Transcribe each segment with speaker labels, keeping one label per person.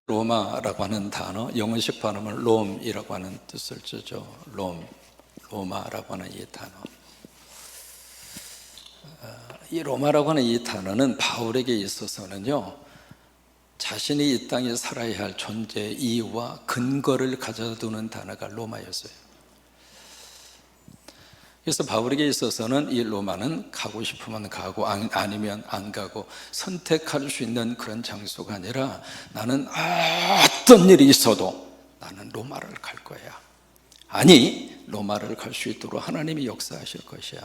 Speaker 1: 로마라고 하는 단어, 영어식 발음은 롬이라고 하는 뜻을 쓰죠. 로마라고 하는 이 단어. 이 로마라고 하는 이 단어는 바울에게 있어서는요, 자신이 이 땅에 살아야 할 존재 이유와 근거를 가져두는 단어가 로마였어요. 그래서 바울에게 있어서는 이 로마는 가고 싶으면 가고 아니면 안 가고 선택할 수 있는 그런 장소가 아니라, 나는 어떤 일이 있어도 나는 로마를 갈 거야. 아니, 로마를 갈 수 있도록 하나님이 역사하실 것이야.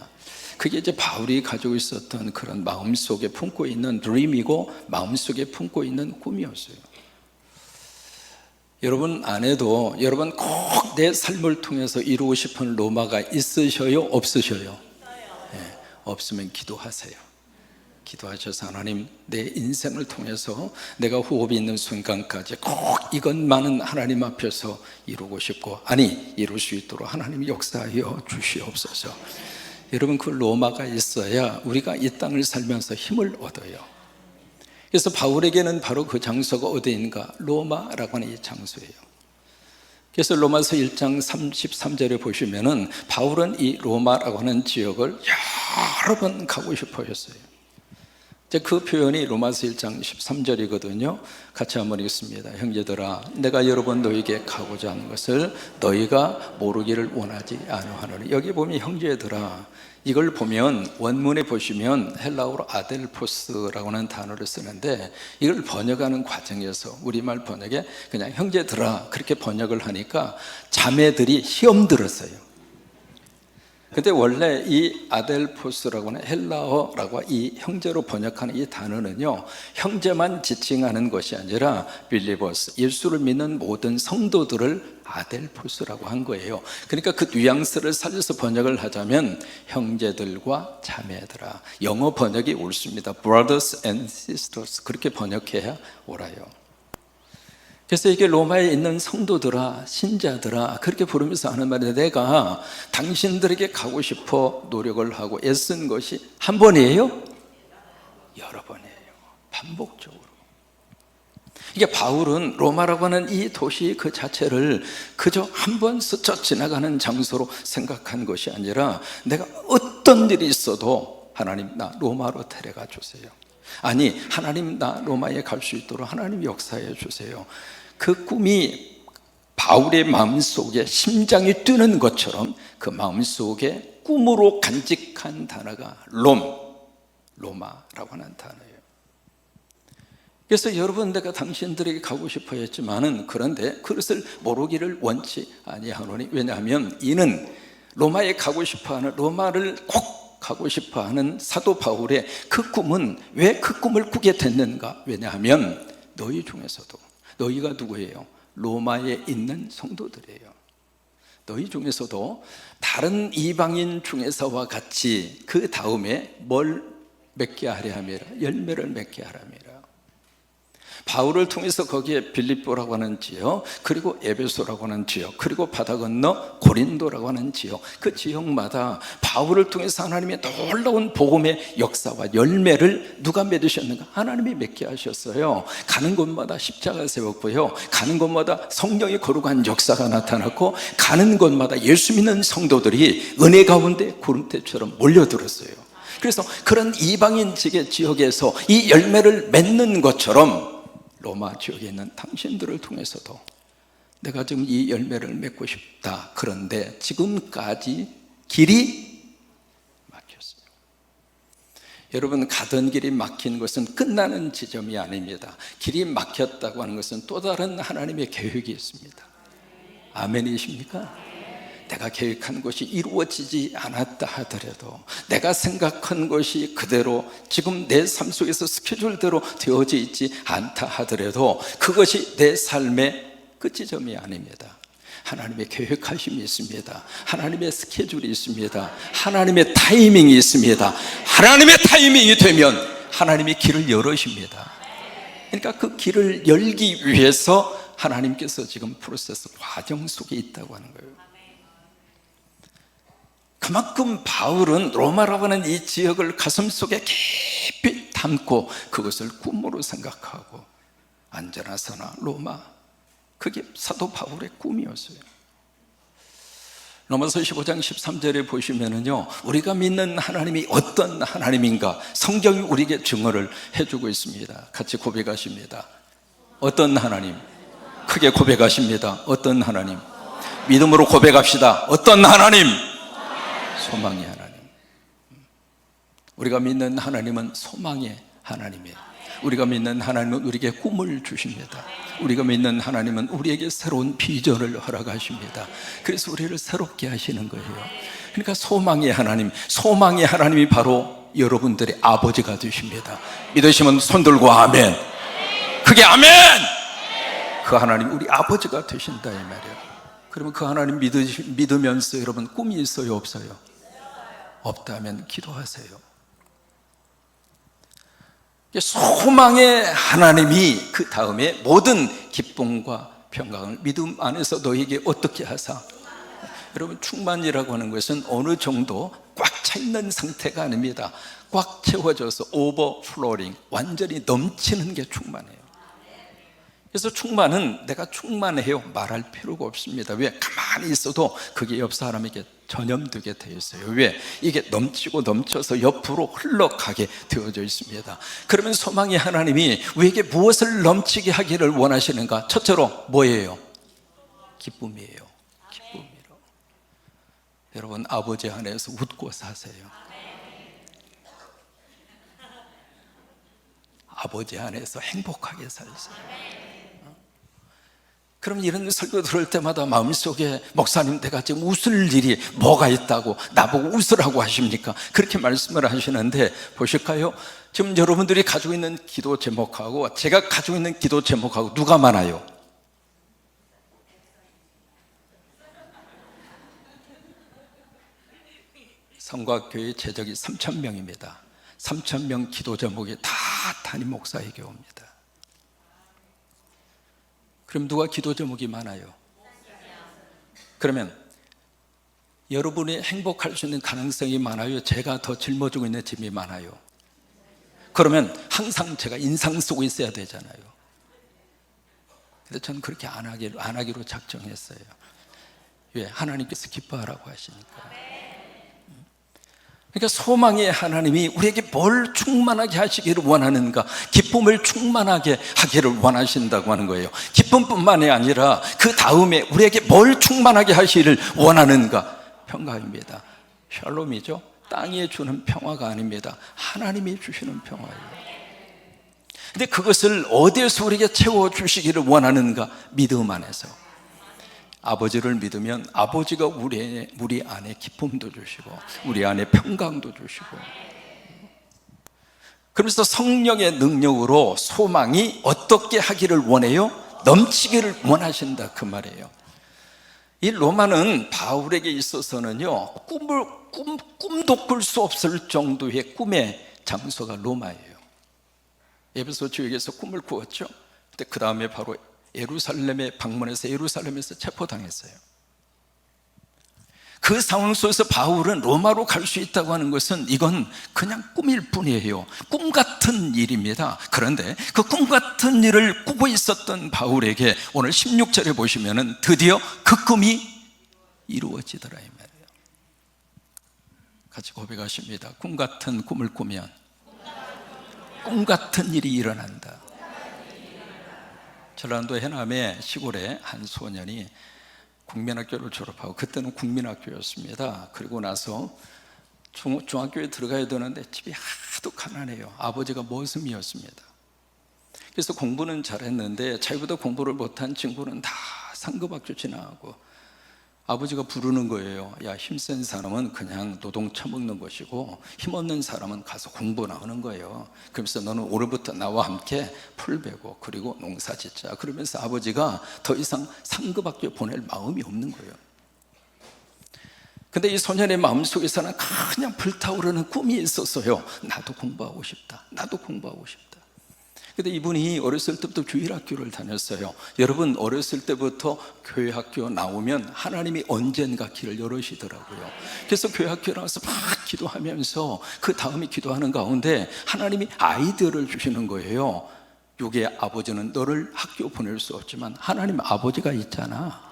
Speaker 1: 그게 이제 바울이 가지고 있었던 그런 마음속에 품고 있는 드림이고, 마음속에 품고 있는 꿈이었어요. 여러분 안에도 여러분 꼭 내 삶을 통해서 이루고 싶은 로마가 있으셔요? 없으셔요? 네, 없으면 기도하세요. 기도하셔서, 하나님, 내 인생을 통해서 내가 호흡이 있는 순간까지 꼭 이것만은 하나님 앞에서 이루고 싶고, 아니, 이룰 수 있도록 하나님이 역사하여 주시옵소서. 여러분, 그 로마가 있어야 우리가 이 땅을 살면서 힘을 얻어요. 그래서 바울에게는 바로 그 장소가 어디인가? 로마라고 하는 이 장소예요. 그래서 로마서 1장 33절에 보시면은 바울은 이 로마라고 하는 지역을 여러 번 가고 싶어 했어요. 그 표현이 로마서 1장 13절이거든요. 같이 한번 읽습니다. 형제들아, 내가 여러 번 너희에게 가고자 하는 것을 너희가 모르기를 원하지 아니하노니. 여기 보면 형제들아, 이걸 보면 원문에 보시면 헬라어로 아델포스라고 하는 단어를 쓰는데, 이걸 번역하는 과정에서 우리말 번역에 그냥 형제들아 그렇게 번역을 하니까 자매들이 시험 들었어요. 근데 원래 이 아델포스라고 하는 헬라어라고 이 형제로 번역하는 이 단어는요, 형제만 지칭하는 것이 아니라 빌리버스, 예수를 믿는 모든 성도들을 아델포스라고 한 거예요. 그러니까 그 뉘앙스를 살려서 번역을 하자면 형제들과 자매들아. 영어 번역이 옳습니다. Brothers and sisters, 그렇게 번역해야 옳아요. 그래서 이게 로마에 있는 성도들아, 신자들아, 그렇게 부르면서 하는 말인데, 내가 당신들에게 가고 싶어 노력을 하고 애쓴 것이 한 번이에요? 여러 번이에요. 반복적으로. 이게 바울은 로마라고 하는 이 도시 그 자체를 그저 한 번 스쳐 지나가는 장소로 생각한 것이 아니라, 내가 어떤 일이 있어도 하나님, 나 로마로 데려가 주세요. 아니, 하나님, 나 로마에 갈 수 있도록 하나님 역사해 주세요. 그 꿈이 바울의 마음속에 심장이 뛰는 것처럼 그 마음속에 꿈으로 간직한 단어가 로마라고 하는 단어예요. 그래서 여러분, 내가 당신들에게 가고 싶어 했지만은, 그런데 그것을 모르기를 원치 아니하노니. 왜냐하면 이는 로마에 가고 싶어하는, 로마를 꼭 가고 싶어하는 사도 바울의 그 꿈은 왜 그 꿈을 꾸게 됐는가? 왜냐하면 너희 중에서도, 너희가 누구예요? 로마에 있는 성도들이에요. 너희 중에서도 다른 이방인 중에서와 같이 그 다음에 뭘 맺게 하려 함이라, 열매를 맺게 하람이라. 바울을 통해서 거기에 빌립보라고 하는 지역, 그리고 에베소라고 하는 지역, 그리고 바다 건너 고린도라고 하는 지역, 그 지역마다 바울을 통해서 하나님의 놀라운 복음의 역사와 열매를 누가 맺으셨는가? 하나님이 맺게 하셨어요. 가는 곳마다 십자가 세웠고요, 가는 곳마다 성령이 거룩한 역사가 나타났고, 가는 곳마다 예수 믿는 성도들이 은혜 가운데 구름대처럼 몰려들었어요. 그래서 그런 이방인 지역에서 이 열매를 맺는 것처럼 로마 지역에 있는 당신들을 통해서도 내가 지금 이 열매를 맺고 싶다. 그런데 지금까지 길이 막혔어요. 여러분, 가던 길이 막힌 것은 끝나는 지점이 아닙니다. 길이 막혔다고 하는 것은 또 다른 하나님의 계획이 있습니다. 아멘이십니까? 내가 계획한 것이 이루어지지 않았다 하더라도, 내가 생각한 것이 그대로 지금 내 삶 속에서 스케줄대로 되어져 있지 않다 하더라도, 그것이 내 삶의 끝지점이 아닙니다. 하나님의 계획하심이 있습니다. 하나님의 스케줄이 있습니다. 하나님의 타이밍이 있습니다. 하나님의 타이밍이 되면 하나님이 길을 열으십니다. 그러니까 그 길을 열기 위해서 하나님께서 지금 프로세스 과정 속에 있다고 하는 거예요. 그만큼 바울은 로마라고 하는 이 지역을 가슴속에 깊이 담고 그것을 꿈으로 생각하고 안전하사나 로마, 그게 사도 바울의 꿈이었어요. 로마서 15장 13절에 보시면은요, 우리가 믿는 하나님이 어떤 하나님인가 성경이 우리에게 증언을 해주고 있습니다. 같이 고백하십니다. 어떤 하나님? 크게 고백하십니다. 어떤 하나님? 믿음으로 고백합시다. 어떤 하나님? 소망의 하나님. 우리가 믿는 하나님은 소망의 하나님이에요. 우리가 믿는 하나님은 우리에게 꿈을 주십니다. 우리가 믿는 하나님은 우리에게 새로운 비전을 허락하십니다. 그래서 우리를 새롭게 하시는 거예요. 그러니까 소망의 하나님, 소망의 하나님이 바로 여러분들의 아버지가 되십니다. 믿으시면 손 들고 아멘. 그게 아멘. 그 하나님 우리 아버지가 되신다 이 말이에요. 그러면 그 하나님 믿으면서 여러분 꿈이 있어요, 없어요? 없다면 기도하세요. 소망의 하나님이 그 다음에 모든 기쁨과 평강을 믿음 안에서 너에게 어떻게 하사? 여러분, 충만이라고 하는 것은 어느 정도 꽉 차 있는 상태가 아닙니다. 꽉 채워져서 오버플로링, 완전히 넘치는 게 충만해요. 그래서 충만은 내가 충만해요 말할 필요가 없습니다. 왜? 가만히 있어도 그게 옆 사람에게 전염되게 되어 있어요. 왜? 이게 넘치고 넘쳐서 옆으로 흘러가게 되어져 있습니다. 그러면 소망의 하나님이 우리에게 무엇을 넘치게 하기를 원하시는가? 첫째로 뭐예요? 기쁨이에요. 기쁨이요. 여러분, 아버지 안에서 웃고 사세요. 아버지 안에서 행복하게 살세요. 그럼 이런 설교 들을 때마다 마음속에 목사님 내가 지금 웃을 일이 뭐가 있다고 나보고 웃으라고 하십니까? 그렇게 말씀을 하시는데 보실까요? 지금 여러분들이 가지고 있는 기도 제목하고 제가 가지고 있는 기도 제목하고 누가 많아요? 성곽교회 제적이 3,000명입니다 3,000명 기도 제목이 다 담임 목사에게 옵니다. 그럼 누가 기도 제목이 많아요? 그러면 여러분이 행복할 수 있는 가능성이 많아요? 제가 더 짊어지고 있는 짐이 많아요? 그러면 항상 제가 인상 쓰고 있어야 되잖아요. 근데 저는 그렇게 안 하기로 작정했어요. 왜? 하나님께서 기뻐하라고 하시니까. 그러니까 소망의 하나님이 우리에게 뭘 충만하게 하시기를 원하는가? 기쁨을 충만하게 하기를 원하신다고 하는 거예요. 기쁨뿐만이 아니라 그 다음에 우리에게 뭘 충만하게 하시기를 원하는가? 평강입니다. 샬롬이죠. 땅이 주는 평화가 아닙니다. 하나님이 주시는 평화예요. 근데 그것을 어디에서 우리에게 채워주시기를 원하는가? 믿음 안에서. 아버지를 믿으면 아버지가 우리 안에 기쁨도 주시고 우리 안에 평강도 주시고, 그러면서 성령의 능력으로 소망이 어떻게 하기를 원해요? 넘치기를 원하신다 그 말이에요. 이 로마는 바울에게 있어서는요, 꿈도 꿀 수 없을 정도의 꿈의 장소가 로마예요. 에베소 지역에서 꿈을 꾸었죠. 근데 그 다음에 바로 예루살렘에 방문해서 예루살렘에서 체포당했어요. 그 상황 속에서 바울은 로마로 갈 수 있다고 하는 것은 이건 그냥 꿈일 뿐이에요. 꿈 같은 일입니다. 그런데 그 꿈 같은 일을 꾸고 있었던 바울에게 오늘 16절에 보시면은 드디어 그 꿈이 이루어지더라 이 말이에요. 같이 고백하십니다. 꿈 같은 꿈을 꾸면 꿈 같은 일이 일어난다. 전라도 해남의 시골에 한 소년이 국민학교를 졸업하고, 그때는 국민학교였습니다. 그리고 나서 중학교에 들어가야 되는데 집이 하도 가난해요. 아버지가 머슴이었습니다. 그래서 공부는 잘했는데 자기보다 공부를 못한 친구는 다 상급학교 지나가고, 아버지가 부르는 거예요. 야, 힘센 사람은 그냥 노동 처먹는 것이고 힘없는 사람은 가서 공부나 하는 거예요. 그러면서 너는 올해부터 나와 함께 풀 베고 그리고 농사 짓자. 그러면서 아버지가 더 이상 상급학교 보낼 마음이 없는 거예요. 근데 이 소년의 마음속에서는 그냥 불타오르는 꿈이 있었어요. 나도 공부하고 싶다. 나도 공부하고 싶다. 근데 이분이 어렸을 때부터 주일학교를 다녔어요. 여러분, 어렸을 때부터 교회 학교 나오면 하나님이 언젠가 길을 열으시더라고요. 그래서 교회 학교 나와서 막 기도하면서 그 다음에 기도하는 가운데 하나님이 아이디어를 주시는 거예요. 요게 아버지는 너를 학교 보낼 수 없지만 하나님 아버지가 있잖아.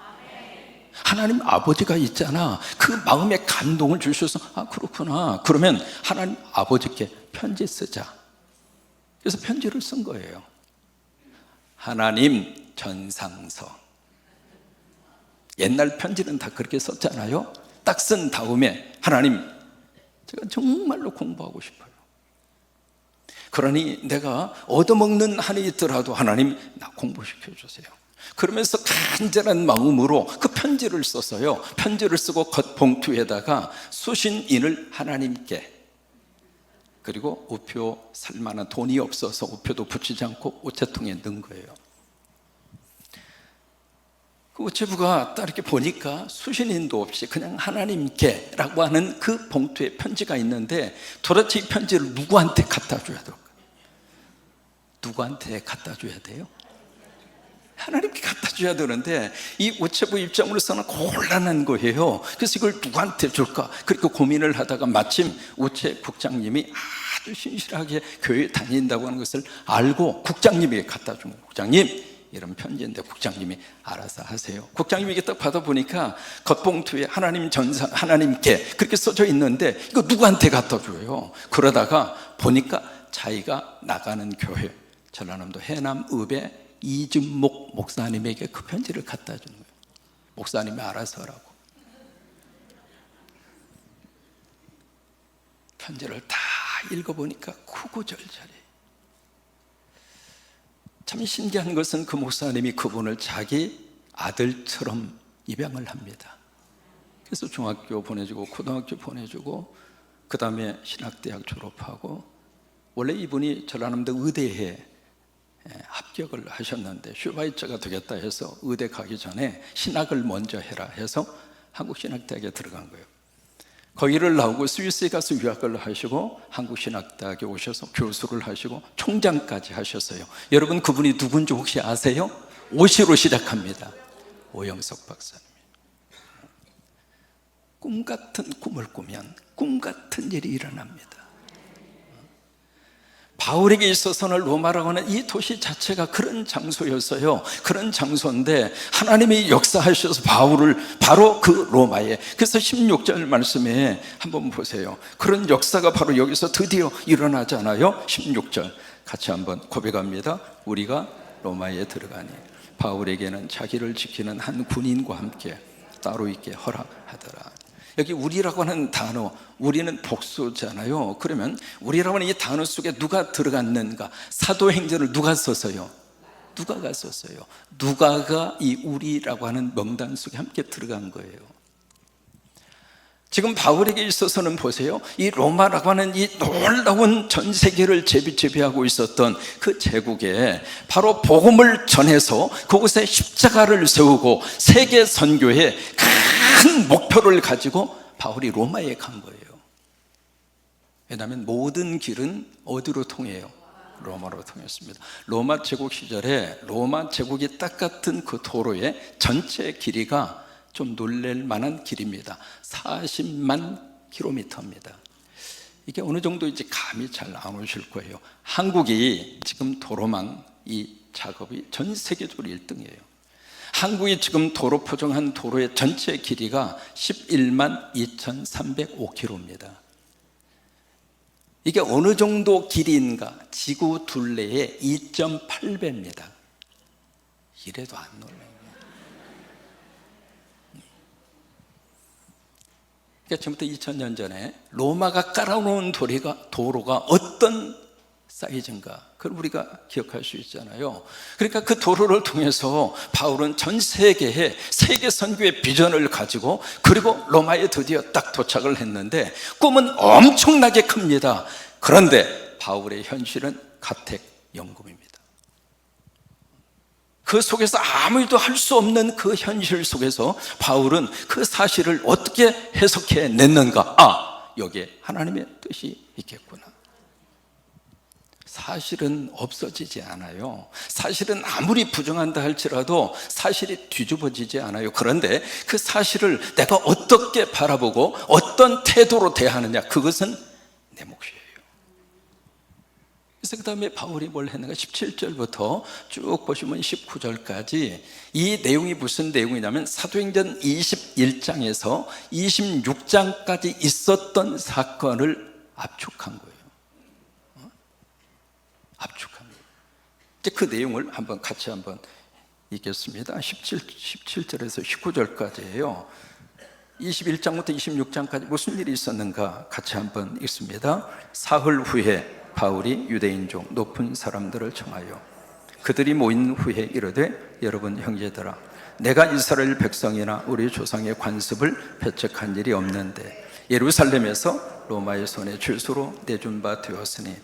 Speaker 1: 하나님 아버지가 있잖아. 그 마음에 감동을 주셔서 아, 그렇구나. 그러면 하나님 아버지께 편지 쓰자. 그래서 편지를 쓴 거예요. 하나님 전상서. 옛날 편지는 다 그렇게 썼잖아요. 딱 쓴 다음에 하나님, 제가 정말로 공부하고 싶어요. 그러니 내가 얻어먹는 한이 있더라도 하나님 나 공부시켜 주세요. 그러면서 간절한 마음으로 그 편지를 썼어요. 편지를 쓰고 겉봉투에다가 수신인을 하나님께, 그리고 우표 살 만한 돈이 없어서 우표도 붙이지 않고 우체통에 넣은 거예요. 그 우체부가 딱 이렇게 보니까 수신인도 없이 그냥 하나님께 라고 하는 그 봉투에 편지가 있는데 도대체 이 편지를 누구한테 갖다 줘야 될까요? 누구한테 갖다 줘야 돼요? 하나님께 갖다 줘야 되는데 이 우체부 입장으로서는 곤란한 거예요. 그래서 이걸 누구한테 줄까? 그렇게 고민을 하다가 마침 우체국장님이 아주 신실하게 교회 다닌다고 하는 것을 알고 국장님에게 갖다 준 거예요. 국장님, 이런 편지인데 국장님이 알아서 하세요. 국장님이 이게 딱 받아보니까 겉봉투에 하나님께 그렇게 써져 있는데 이거 누구한테 갖다 줘요? 그러다가 보니까 자기가 나가는 교회, 전라남도 해남읍의 이준목 목사님에게 그 편지를 갖다 준 거예요. 목사님이 알아서 하라고. 편지를 다 읽어보니까 구구절절해. 참 신기한 것은 그 목사님이 그분을 자기 아들처럼 입양을 합니다. 그래서 중학교 보내주고 고등학교 보내주고 그 다음에 신학대학 졸업하고, 원래 이분이 전라남도 의대에 합격을 하셨는데 슈바이처가 되겠다 해서 의대 가기 전에 신학을 먼저 해라 해서 한국신학대학에 들어간 거예요. 거기를 나오고 스위스에 가서 유학을 하시고 한국신학대학에 오셔서 교수를 하시고 총장까지 하셨어요. 여러분, 그분이 누군지 혹시 아세요? 오시로 시작합니다. 오영석 박사님. 꿈 같은 꿈을 꾸면 꿈 같은 일이 일어납니다. 바울에게 있어서는 로마라고 하는 이 도시 자체가 그런 장소였어요. 그런 장소인데 하나님이 역사하셔서 바울을 바로 그 로마에, 그래서 16절 말씀에 한번 보세요. 그런 역사가 바로 여기서 드디어 일어나잖아요. 16절 같이 한번 고백합니다. 우리가 로마에 들어가니 바울에게는 자기를 지키는 한 군인과 함께 따로 있게 허락하더라. 여기 우리라고 하는 단어, 우리는 복수잖아요. 그러면 우리라고 하는 이 단어 속에 누가 들어갔는가? 사도행전을 누가 썼어요? 누가가 썼어요. 누가가 이 우리라고 하는 명단 속에 함께 들어간 거예요. 지금 바울에게 있어서는 보세요. 이 로마라고 하는 이 놀라운 전 세계를 제비제비하고 있었던 그 제국에 바로 복음을 전해서 그곳에 십자가를 세우고 세계 선교에 큰 목표를 가지고 바울이 로마에 간 거예요. 왜냐하면 모든 길은 어디로 통해요? 로마로 통했습니다. 로마 제국 시절에 로마 제국이 딱 같은 그 도로의 전체 길이가 좀 놀랄 만한 길입니다. 40만 킬로미터입니다. 이게 어느 정도인지 감이 잘 안 오실 거예요. 한국이 지금 도로망 이 작업이 전 세계적으로 1등이에요. 한국이 지금 도로 포장한 도로의 전체 길이가 11만 2,305km입니다. 이게 어느 정도 길이인가? 지구 둘레의 2.8배입니다. 이래도 안 놀라요. 그러니까 지금부터 2000년 전에 로마가 깔아놓은 도로가 어떤 사이즈인가, 그걸 우리가 기억할 수 있잖아요. 그러니까 그 도로를 통해서 바울은 전 세계에 세계 선교의 비전을 가지고, 그리고 로마에 드디어 딱 도착을 했는데 꿈은 엄청나게 큽니다. 그런데 바울의 현실은 가택연금입니다. 그 속에서 아무 일도 할 수 없는 그 현실 속에서 바울은 그 사실을 어떻게 해석해 냈는가? 아, 여기에 하나님의 뜻이 있겠구나. 사실은 없어지지 않아요. 사실은 아무리 부정한다 할지라도 사실이 뒤집어지지 않아요. 그런데 그 사실을 내가 어떻게 바라보고 어떤 태도로 대하느냐, 그것은 내 몫이에요. 그래서 그 다음에 바울이 뭘 했는가? 17절부터 쭉 보시면 19절까지 이 내용이 무슨 내용이냐면 사도행전 21장에서 26장까지 있었던 사건을 압축한 거예요. 압축한 거예요. 이제 그 내용을 같이 한번 읽겠습니다. 17절에서 19절까지예요. 21장부터 26장까지 무슨 일이 있었는가 같이 한번 읽습니다. 사흘 후에 바울이 유대인 중 높은 사람들을 청하여 그들이 모인 후에 이르되, 여러분 형제들아, 내가 이스라엘 백성이나 우리 조상의 관습을 배척한 일이 없는데 예루살렘에서 로마의 손에 죄수로 내준 바 되었으니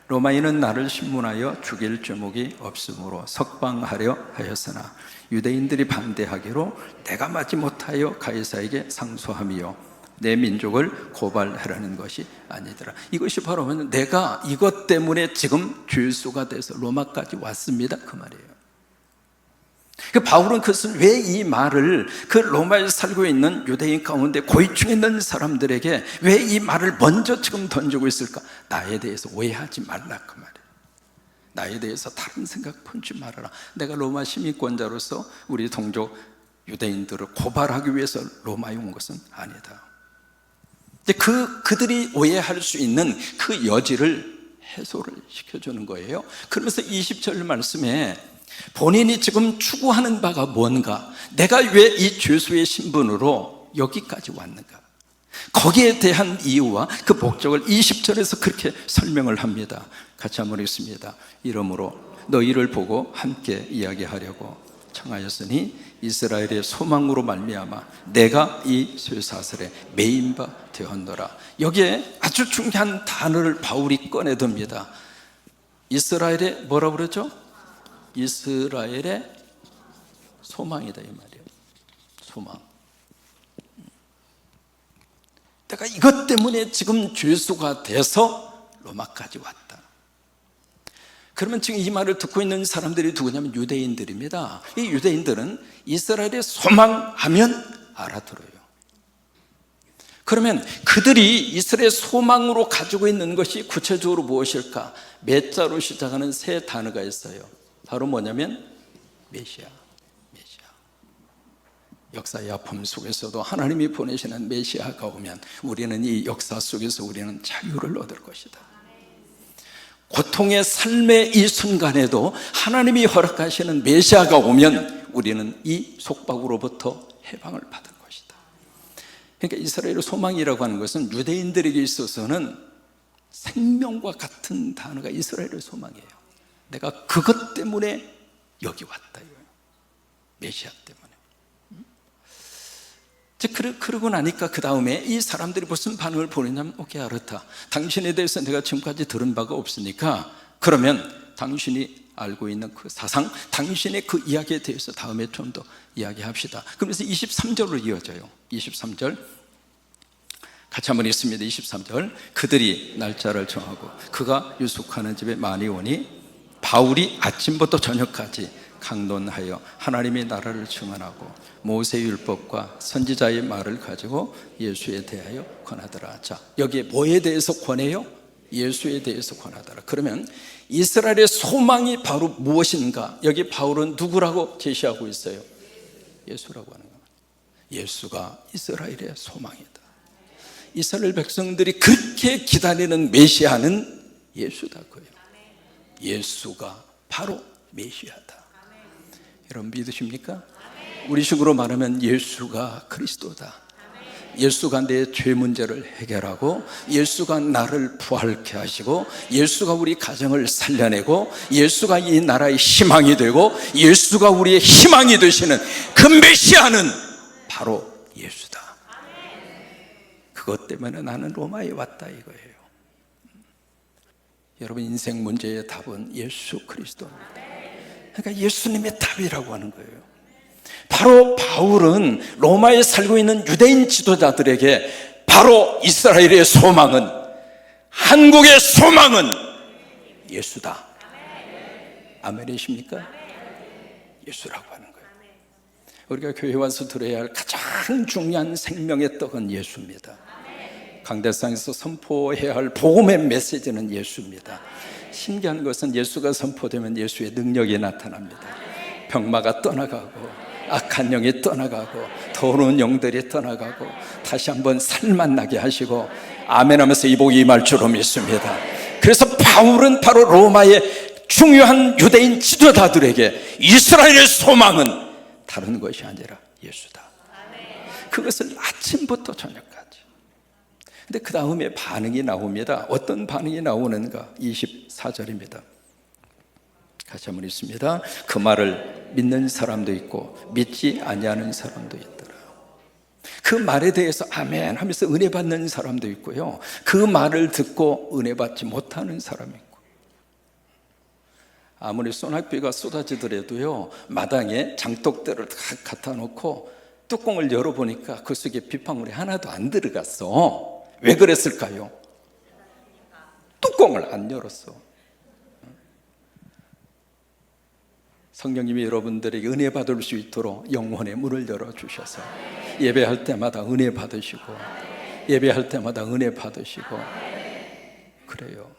Speaker 1: 로마인은 나를 신문하여 죽일 주목이 없으므로 석방하려 하였으나 유대인들이 반대하기로 내가 마지 못하여 가이사에게 상소함이요 내 민족을 고발하라는 것이 아니더라. 이것이 바로 내가 이것 때문에 지금 죄수가 돼서 로마까지 왔습니다, 그 말이에요. 그 바울은 그것은 왜 이 말을 그 로마에 살고 있는 유대인 가운데 고위층에 있는 사람들에게 왜 이 말을 먼저 지금 던지고 있을까? 나에 대해서 오해하지 말라, 그 말이에요. 나에 대해서 다른 생각 품지 말아라. 내가 로마 시민권자로서 우리 동족 유대인들을 고발하기 위해서 로마에 온 것은 아니다. 그들이 오해할 수 있는 그 여지를 해소를 시켜주는 거예요. 그러면서 20절 말씀에 본인이 지금 추구하는 바가 뭔가, 내가 왜 이 죄수의 신분으로 여기까지 왔는가, 거기에 대한 이유와 그 목적을 20절에서 그렇게 설명을 합니다. 같이 한번 읽습니다. 이러므로 너희를 보고 함께 이야기하려고 청하였으니 이스라엘의 소망으로 말미암아 내가 이 쇠사슬에 매인 바 되었노라. 여기에 아주 중요한 단어를 바울이 꺼내듭니다. 이스라엘의 뭐라고 그러죠? 이스라엘의 소망이다, 이 말이에요. 소망. 내가 이것 때문에 지금 죄수가 돼서 로마까지 왔다. 그러면 지금 이 말을 듣고 있는 사람들이 누구냐면 유대인들입니다. 이 유대인들은 이스라엘의 소망하면 알아들어요. 그러면 그들이 이스라엘의 소망으로 가지고 있는 것이 구체적으로 무엇일까? 몇 자로 시작하는 세 단어가 있어요. 바로 뭐냐면 메시아. 역사의 아픔 속에서도 하나님이 보내시는 메시아가 오면 우리는 이 역사 속에서 우리는 자유를 얻을 것이다. 고통의 삶의 이 순간에도 하나님이 허락하시는 메시아가 오면 우리는 이 속박으로부터 해방을 받을 것이다. 그러니까 이스라엘의 소망이라고 하는 것은 유대인들에게 있어서는 생명과 같은 단어가 이스라엘의 소망이에요. 내가 그것 때문에 여기 왔다, 이거예요. 메시아 때문에. 그러고 나니까 그 다음에 이 사람들이 무슨 반응을 보이냐면, 오케이, 알았다. 당신에 대해서 내가 지금까지 들은 바가 없으니까 그러면 당신이 알고 있는 그 사상, 당신의 그 이야기에 대해서 다음에 좀 더 이야기합시다. 그러면서 23절로 이어져요. 23절 같이 한번 읽습니다. 23절 그들이 날짜를 정하고 그가 유숙하는 집에 많이 오니 바울이 아침부터 저녁까지 강론하여 하나님의 나라를 증언하고 모세의 율법과 선지자의 말을 가지고 예수에 대하여 권하더라. 자, 여기에 뭐에 대해서 권해요? 예수에 대해서 권하더라. 그러면 이스라엘의 소망이 바로 무엇인가? 여기 바울은 누구라고 제시하고 있어요? 예수라고 하는 겁니다. 예수가 이스라엘의 소망이다. 이스라엘 백성들이 그렇게 기다리는 메시아는 예수다, 그예요. 예수가 바로 메시아다. 여러분 믿으십니까? 우리 식으로 말하면 예수가 그리스도다. 예수가 내 죄 문제를 해결하고, 예수가 나를 부활케 하시고, 예수가 우리 가정을 살려내고, 예수가 이 나라의 희망이 되고, 예수가 우리의 희망이 되시는 그 메시아는 바로 예수다. 그것 때문에 나는 로마에 왔다, 이거예요. 여러분 인생 문제의 답은 예수 그리스도입니다. 그러니까 예수님의 답이라고 하는 거예요. 바로 바울은 로마에 살고 있는 유대인 지도자들에게 바로 이스라엘의 소망은, 한국의 소망은 예수다. 아멘이십니까? 예수라고 하는 거예요. 우리가 교회 와서 들어야 할 가장 중요한 생명의 떡은 예수입니다. 강대상에서 선포해야 할 복음의 메시지는 예수입니다. 신기한 것은 예수가 선포되면 예수의 능력이 나타납니다. 병마가 떠나가고 악한 영이 떠나가고 더러운 영들이 떠나가고 다시 한번 살만 나게 하시고 아멘하면서 이 복이 임할 줄로 믿습니다. 그래서 바울은 바로 로마의 중요한 유대인 지도자들에게 이스라엘의 소망은 다른 것이 아니라 예수다. 그것을 아침부터 저녁까지. 근데 그 다음에 반응이 나옵니다. 어떤 반응이 나오는가? 24절입니다. 같이 한번 읽습니다. 그 말을 믿는 사람도 있고 믿지 아니하는 사람도 있더라. 그 말에 대해서 아멘 하면서 은혜 받는 사람도 있고요, 그 말을 듣고 은혜 받지 못하는 사람이 있고, 아무리 소낙비가 쏟아지더라도요, 마당에 장독대를 다 갖다 놓고 뚜껑을 열어보니까 그 속에 빗방울이 하나도 안 들어갔어. 왜 그랬을까요? 뚜껑을 안 열었어. 성령님이 여러분들에게 은혜 받을 수 있도록 영혼의 문을 열어주셔서 예배할 때마다 은혜 받으시고, 예배할 때마다 은혜 받으시고 그래요.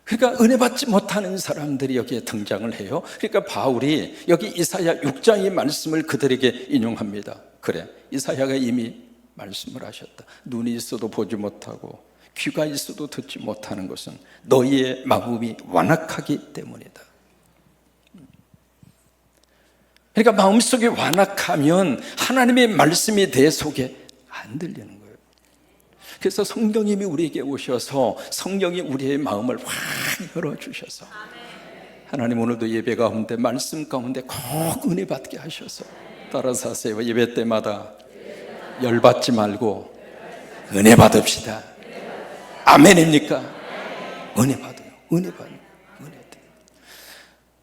Speaker 1: 그러니까 은혜 받지 못하는 사람들이 여기에 등장을 해요. 그러니까 바울이 여기 이사야 6장의 말씀을 그들에게 인용합니다. 그래, 이사야가 이미 말씀을 하셨다. 눈이 있어도 보지 못하고 귀가 있어도 듣지 못하는 것은 너희의 마음이 완악하기 때문이다. 그러니까 마음속이 완악하면 하나님의 말씀이 내 속에 안 들리는 거예요. 그래서 성령님이 우리에게 오셔서 성령이 우리의 마음을 확 열어주셔서 하나님 오늘도 예배 가운데 말씀 가운데 꼭 은혜 받게 하셔서 따라서 하세요. 예배 때마다 열받지 말고 은혜 받읍시다. 아멘입니까? 은혜 받아요. 은혜 받아요.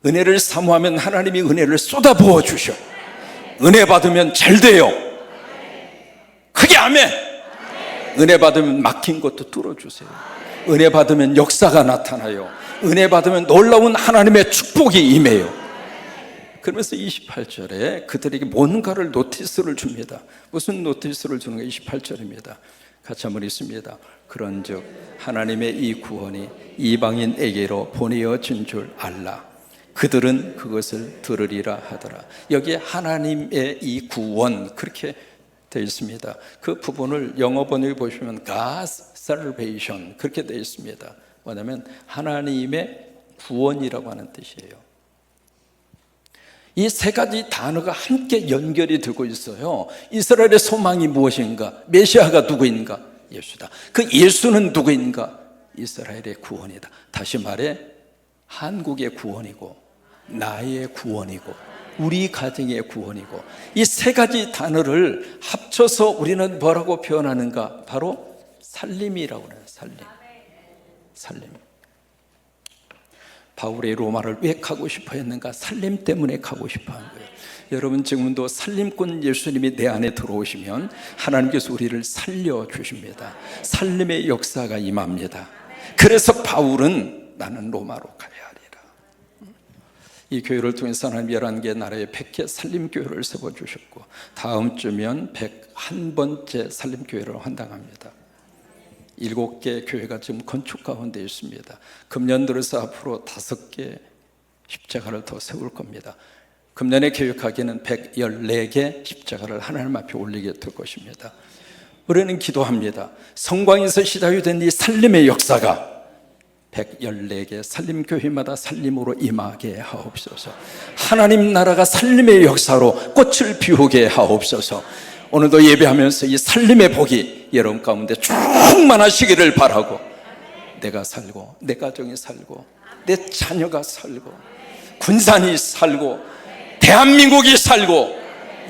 Speaker 1: 은혜를 사모하면 하나님이 은혜를 쏟아부어 주셔. 은혜 받으면 잘 돼요. 그게 아멘. 은혜 받으면 막힌 것도 뚫어주세요. 은혜 받으면 역사가 나타나요. 은혜 받으면 놀라운 하나님의 축복이 임해요. 그러면서 28절에 그들에게 뭔가를 노티스를 줍니다. 무슨 노티스를 주는 게 28절입니다. 같이 한번 읽습니다. 그런즉 하나님의 이 구원이 이방인에게로 보내어진 줄 알라. 그들은 그것을 들으리라 하더라. 여기에 하나님의 이 구원 그렇게 되어 있습니다. 그 부분을 영어 번역에 보시면 God's salvation 그렇게 되어 있습니다. 뭐냐면 하나님의 구원이라고 하는 뜻이에요. 이 세 가지 단어가 함께 연결이 되고 있어요. 이스라엘의 소망이 무엇인가? 메시아가 누구인가? 예수다. 그 예수는 누구인가? 이스라엘의 구원이다. 다시 말해 한국의 구원이고 나의 구원이고 우리 가정의 구원이고, 이 세 가지 단어를 합쳐서 우리는 뭐라고 표현하는가? 바로 살림이라고 해요. 살림. 바울의 로마를 왜 가고 싶어 했는가? 살림 때문에 가고 싶어 한 거예요. 여러분 지금도 살림꾼 예수님이 내 안에 들어오시면 하나님께서 우리를 살려주십니다. 살림의 역사가 임합니다. 그래서 바울은 나는 로마로 가야 하리라. 이 교회를 통해서 하나님 11개 나라의 100개 살림교회를 세워주셨고 다음 주면 101번째 살림교회를 환당합니다. 7개 교회가 지금 건축 가운데 있습니다. 금년 들어서 앞으로 5개 십자가를 더 세울 겁니다. 금년에 계획하기는 114개 십자가를 하나님 앞에 올리게 될 것입니다. 우리는 기도합니다. 성광에서 시작이 된 이 살림의 역사가 114개 살림교회마다 살림으로 임하게 하옵소서. 하나님 나라가 살림의 역사로 꽃을 피우게 하옵소서. 오늘도 예배하면서 이 살림의 복이 여러분 가운데 충만하시기를 바라고, 내가 살고 내 가정이 살고 내 자녀가 살고 군산이 살고 대한민국이 살고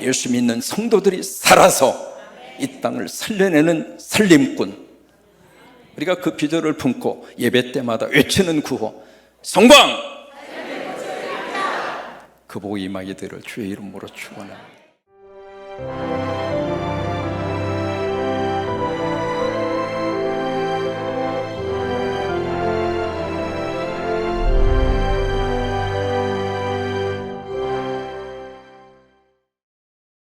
Speaker 1: 예수 믿는 성도들이 살아서 이 땅을 살려내는 살림꾼, 우리가 그 비전을 품고 예배 때마다 외치는 구호 성광! 그 복이 임하게 되기를 주의 이름으로 축원합니다.